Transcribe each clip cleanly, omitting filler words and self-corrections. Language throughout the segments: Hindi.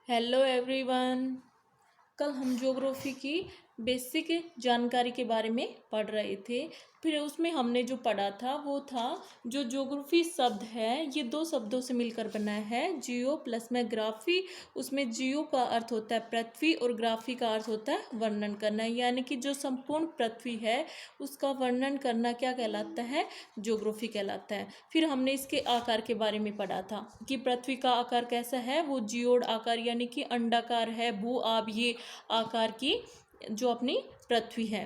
Hello everyone. कल हम ज्योग्राफी की बेसिक जानकारी के बारे में पढ़ रहे थे। फिर उसमें हमने जो पढ़ा था वो था जो ज्योग्राफी शब्द है ये दो शब्दों से मिलकर बना है, जियो प्लस में ग्राफी। उसमें जियो का अर्थ होता है पृथ्वी और ग्राफी का अर्थ होता है वर्णन करना, यानी कि जो संपूर्ण पृथ्वी है उसका वर्णन करना क्या कहलाता है, ज्योग्राफी कहलाता है। फिर हमने इसके आकार के बारे में पढ़ा था कि पृथ्वी का आकार कैसा है, वो जियोड आकार यानी कि अंडाकार है, भू आभीय आकार की जो अपनी पृथ्वी है।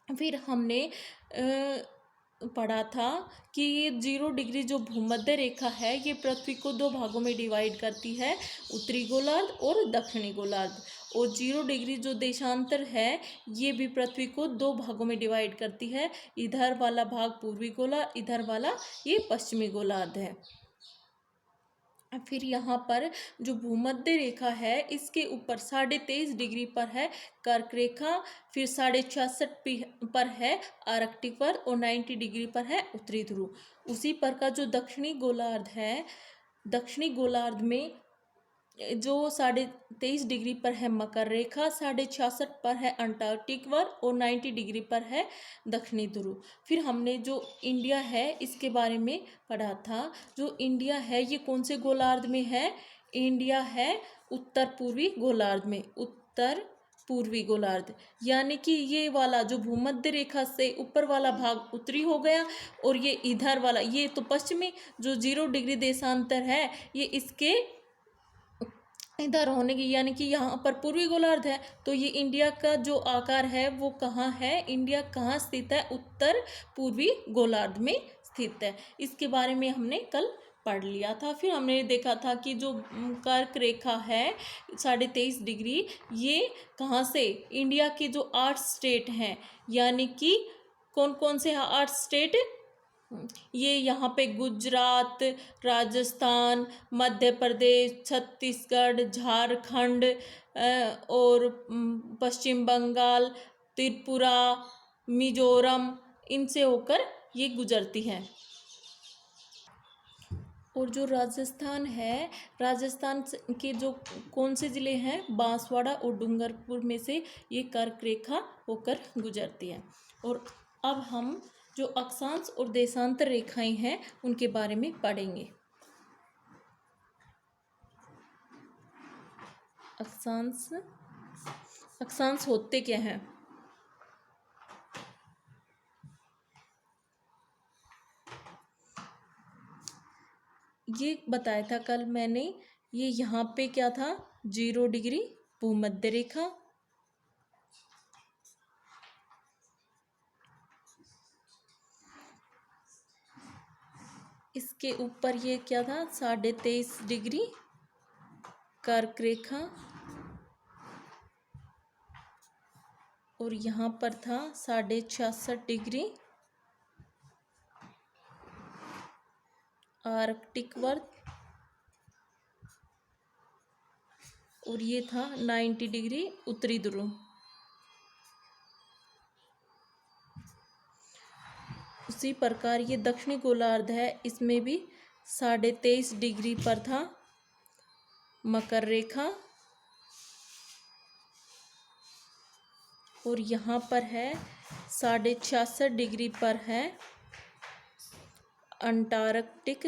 फिर हमने पढ़ा था कि ये 0 डिग्री जो भूमध्य रेखा है ये पृथ्वी को दो भागों में डिवाइड करती है, उत्तरी गोलार्ध और दक्षिणी गोलार्ध। और 0 डिग्री जो देशांतर है ये भी पृथ्वी को दो भागों में डिवाइड करती है, इधर वाला भाग पूर्वी गोलार्ध, इधर वाला ये पश्चिमी गोलार्ध है। फिर यहाँ पर जो भूमध्य रेखा है इसके ऊपर 23.5 डिग्री पर है कर्क रेखा, फिर 66.5 पर है आर्कटिक वर्ग और 90 डिग्री पर है उत्तरी ध्रुव। उसी पर का जो दक्षिणी गोलार्ध है, दक्षिणी गोलार्ध में जो 23.5 डिग्री पर है मकर रेखा, 66 पर है अंटार्कटिक वर्ग और 90 डिग्री पर है दक्षिणी ध्रुव। फिर हमने जो इंडिया है इसके बारे में पढ़ा था। जो इंडिया है ये कौन से गोलार्ध में है, इंडिया है उत्तर पूर्वी गोलार्ध में, उत्तर पूर्वी गोलार्ध। यानी कि ये वाला जो भूमध्य रेखा से ऊपर वाला भाग उत्तरी हो गया और ये इधर वाला ये तो पश्चिमी, जो 0 डिग्री देशांतर है ये इसके इधर होने की, यानी कि यहाँ पर पूर्वी गोलार्ध है। तो ये इंडिया का जो आकार है वो कहाँ है, इंडिया कहाँ स्थित है, उत्तर पूर्वी गोलार्ध में स्थित है। इसके बारे में हमने कल पढ़ लिया था। फिर हमने देखा था कि जो कर्क रेखा है 23.5 डिग्री, ये कहाँ से, इंडिया के जो 8 स्टेट हैं, यानी कि कौन कौन से 8 स्टेट, ये यहाँ पे गुजरात, राजस्थान, मध्य प्रदेश, छत्तीसगढ़, झारखंड और पश्चिम बंगाल, त्रिपुरा, मिजोरम, इनसे होकर ये गुजरती है। और जो राजस्थान है, राजस्थान के जो कौन से ज़िले हैं, बांसवाड़ा और डूंगरपुर में से ये कर्क रेखा होकर गुजरती है। और अब हम जो अक्षांश और देशांतर रेखाएं हैं उनके बारे में पढ़ेंगे। अक्षांश, अक्षांश होते क्या हैं, ये बताया था कल मैंने। ये यहाँ पे क्या था, 0 डिग्री भूमध्य रेखा, इसके ऊपर ये क्या था, 23.5 डिग्री कर्क रेखा, और यहाँ पर था 66.5 डिग्री आर्कटिक वर्ग, और ये था 90 डिग्री उत्तरी ध्रुव। उसी प्रकार ये दक्षिणी गोलार्ध है, इसमें भी 23.5 डिग्री पर था मकर रेखा, और यहाँ पर है 66.5 डिग्री पर है अंटार्कटिक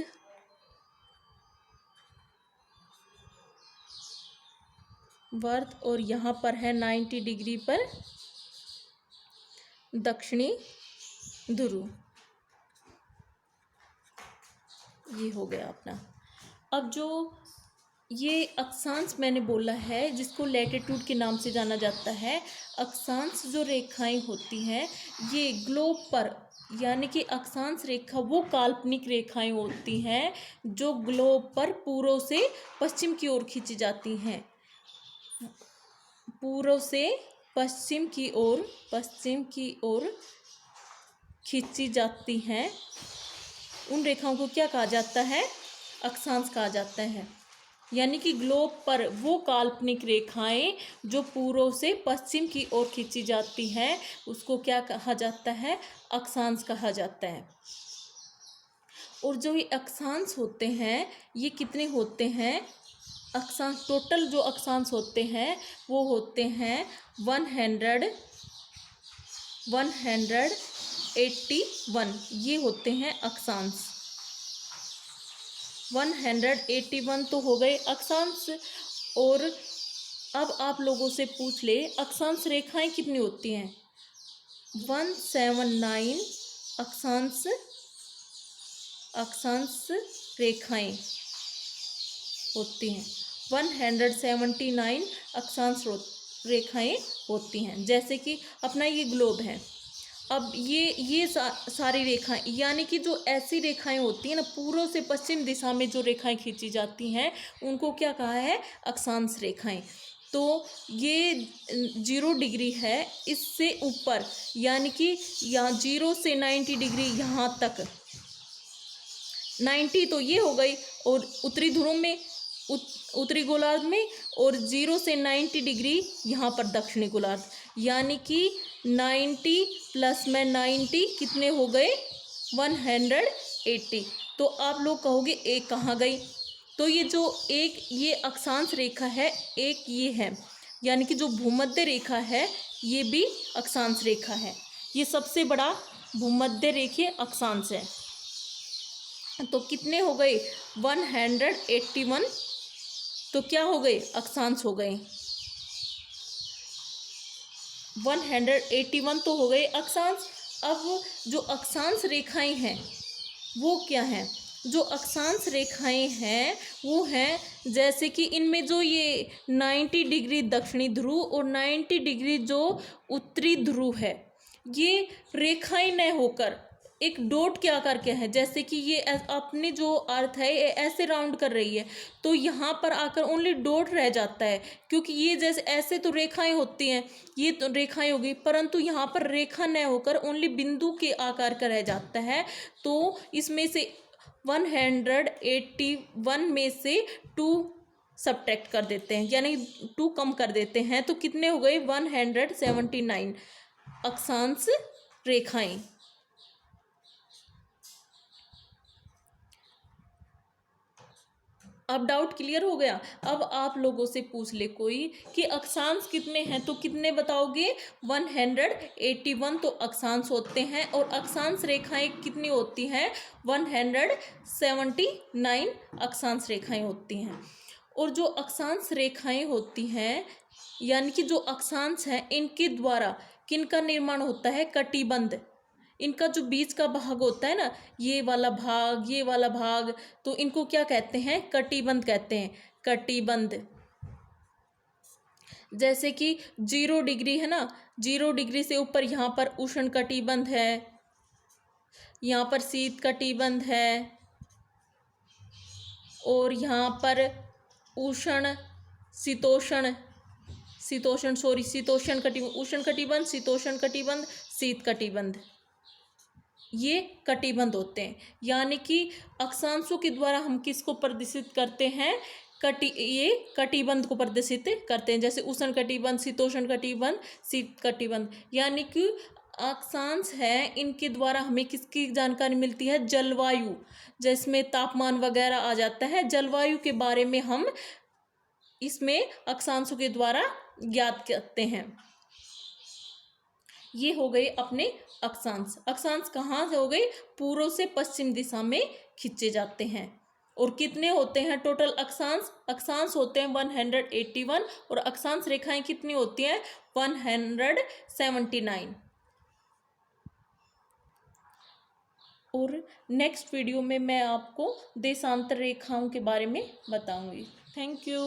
वर्ग, और यहाँ पर है 90 डिग्री पर दक्षिणी ध्रुव। ये हो गया अपना। अब जो ये अक्षांश मैंने बोला है जिसको लैटिट्यूड के नाम से जाना जाता है, अक्षांश जो रेखाएं होती हैं ये ग्लोब पर, यानी कि अक्षांश रेखा वो काल्पनिक रेखाएं होती हैं जो ग्लोब पर पूर्व से पश्चिम की ओर खींची जाती हैं, पूर्व से पश्चिम की ओर खींची जाती हैं। उन रेखाओं को क्या कहा जाता है, अक्षांश कहा जाता है। यानी कि ग्लोब पर वो काल्पनिक रेखाएं जो पूर्व से पश्चिम की ओर खींची जाती हैं उसको क्या कहा जाता है, अक्षांश कहा जाता है। और जो ये अक्षांश होते हैं ये कितने होते हैं, अक्षांश, टोटल जो अक्षांश होते हैं वो होते हैं 181, ये होते हैं अक्षांश। 181 तो हो गए अक्षांश। और अब आप लोगों से पूछ ले अक्षांश रेखाएं कितनी होती हैं। 179 अक्षांश रेखाएं होती हैं। 179 अक्षांश रेखाएं होती हैं। जैसे कि अपना ये ग्लोब है, अब ये सारी रेखाएं, यानी कि जो ऐसी रेखाएं होती हैं ना, पूर्व से पश्चिम दिशा में जो रेखाएं खींची जाती हैं उनको क्या कहा है, अक्षांश रेखाएं। तो ये 0 डिग्री है, इससे ऊपर यानी कि यहाँ 0 से 90 डिग्री यहाँ तक, 90 तो ये हो गई, और उत्तरी ध्रुव में, उत्तरी गोलार्ध में, और 0 से 90 डिग्री यहाँ पर दक्षिणी गोलार्ध, यानी कि 90 प्लस में 90 कितने हो गए, 180। तो आप लोग कहोगे एक कहाँ गई, तो ये जो एक ये अक्षांश रेखा है, एक ये है, यानी कि जो भूमध्य रेखा है ये भी अक्षांश रेखा है। ये सबसे बड़ा भूमध्य रेखीय अक्षांश है। तो कितने हो गए, 181, तो क्या हो गए, अक्षांश हो गए। 181 तो हो गए अक्षांश। अब जो अक्षांश रेखाएं हैं वो क्या हैं, जो अक्षांश रेखाएं हैं वो हैं, जैसे कि इनमें जो ये 90 डिग्री दक्षिणी ध्रुव और 90 डिग्री जो उत्तरी ध्रुव है, ये रेखाएं न होकर एक डॉट के आकार के है। जैसे कि ये अपनी जो अर्थ है ये ऐसे राउंड कर रही है, तो यहाँ पर आकर ओनली डॉट रह जाता है, क्योंकि ये जैसे ऐसे तो रेखाएं होती हैं, ये तो रेखाएं होगी, परंतु यहाँ पर रेखा न होकर ओनली बिंदु के आकार का रह जाता है। तो इसमें से 181 में से 2 सब्ट्रैक्ट कर देते हैं, यानी 2 कम कर देते हैं, तो कितने हो गए, 179 अक्षांश रेखाएं। अब डाउट क्लियर हो गया। अब आप लोगों से पूछ ले कोई कि अक्षांश कितने हैं, तो कितने बताओगे, 181 तो अक्षांश होते हैं, और अक्षांश रेखाएं कितनी होती हैं, 179 अक्षांश रेखाएं होती हैं। और जो अक्षांश रेखाएं होती हैं, यानी कि जो अक्षांश हैं, इनके द्वारा किनका निर्माण होता है, कटिबंध। इनका जो बीच का भाग होता है ना, ये वाला भाग, तो इनको क्या कहते हैं, कटिबंध कहते हैं, कटिबंध। जैसे कि 0 डिग्री है ना, 0 डिग्री से ऊपर यहाँ पर उष्ण कटिबंध है, यहाँ पर शीत कटिबंध है, और यहाँ पर उष्ण शीतोष्ण कटिबंध, उष्ण कटिबंध, शीतोष्ण कटिबंध, शीत कटिबंध, ये कटिबंध होते हैं। यानी कि अक्षांशों के द्वारा हम किसको प्रदर्शित करते हैं, ये कटिबंध को प्रदर्शित करते हैं। जैसे उष्ण कटिबंध, शीतोष्ण कटिबंध, शीत कटिबंध। यानी कि अक्षांश है, इनके द्वारा हमें किसकी जानकारी मिलती है, जलवायु, जिसमें तापमान वगैरह आ जाता है, जलवायु के बारे में हम इसमें अक्षांशों के द्वारा ज्ञात करते हैं। ये हो गए अपने अक्षांश। अक्षांश कहाँ से हो गए, पूर्व से पश्चिम दिशा में खींचे जाते हैं। और कितने होते हैं टोटल अक्षांश, अक्षांश होते हैं 181, और अक्षांश रेखाएं कितनी होती हैं, 179। और नेक्स्ट वीडियो में मैं आपको देशांतर रेखाओं के बारे में बताऊंगी। Thank you.